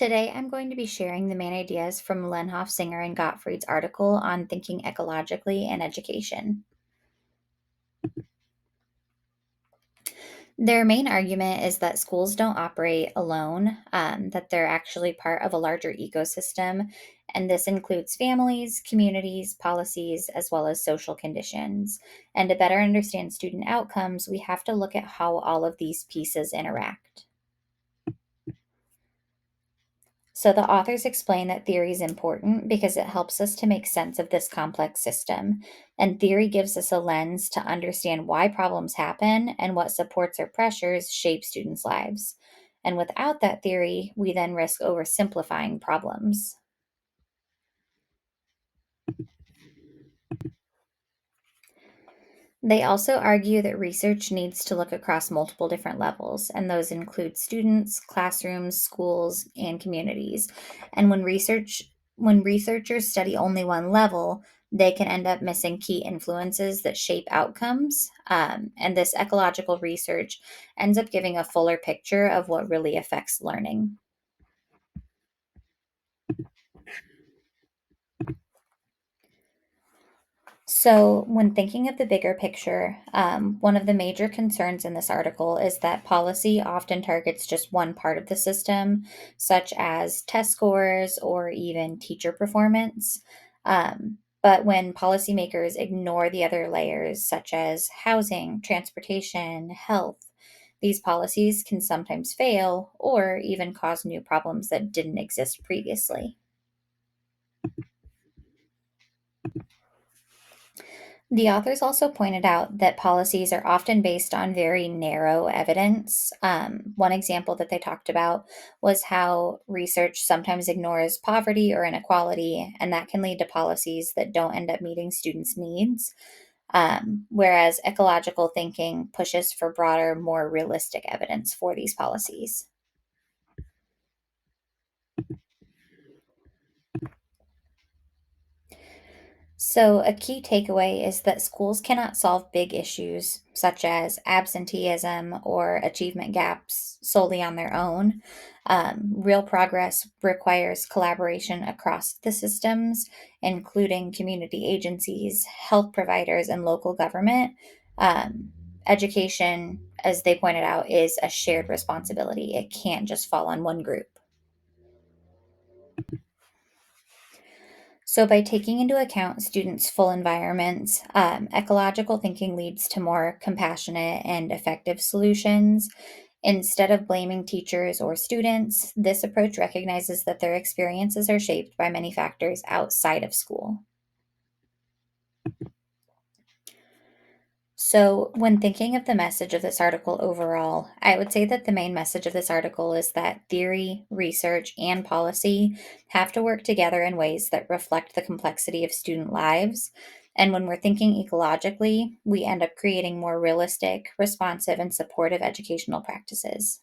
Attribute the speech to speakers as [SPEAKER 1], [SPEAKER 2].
[SPEAKER 1] Today, I'm going to be sharing the main ideas from Lenhoff, Singer, and Gottfried's article on thinking ecologically and education. Their main argument is that schools don't operate alone, that they're actually part of a larger ecosystem, and this includes families, communities, policies, as well as social conditions. And to better understand student outcomes, we have to look at how all of these pieces interact. So the authors explain that theory is important because it helps us to make sense of this complex system. And theory gives us a lens to understand why problems happen and what supports or pressures shape students' lives. And without that theory, we then risk oversimplifying problems. They also argue that research needs to look across multiple different levels, and those include students, classrooms, schools, and communities. And when researchers study only one level, they can end up missing key influences that shape outcomes. And this ecological research ends up giving a fuller picture of what really affects learning. So, when thinking of the bigger picture, one of the major concerns in this article is that policy often targets just one part of the system, such as test scores or even teacher performance. But when policymakers ignore the other layers, such as housing, transportation, health, these policies can sometimes fail or even cause new problems that didn't exist previously. The authors also pointed out that policies are often based on very narrow evidence. One example that they talked about was how research sometimes ignores poverty or inequality, and that can lead to policies that don't end up meeting students' needs. Whereas ecological thinking pushes for broader, more realistic evidence for these policies. So, a key takeaway is that schools cannot solve big issues such as absenteeism or achievement gaps solely on their own. Real progress requires collaboration across the systems, including community agencies, health providers, and local government. Education, as they pointed out, is a shared responsibility, it can't just fall on one group. So, by taking into account students' full environments, ecological thinking leads to more compassionate and effective solutions. Instead of blaming teachers or students, this approach recognizes that their experiences are shaped by many factors outside of school. So, when thinking of the message of this article overall, I would say that the main message of this article is that theory, research, and policy have to work together in ways that reflect the complexity of student lives. And when we're thinking ecologically, we end up creating more realistic, responsive, and supportive educational practices.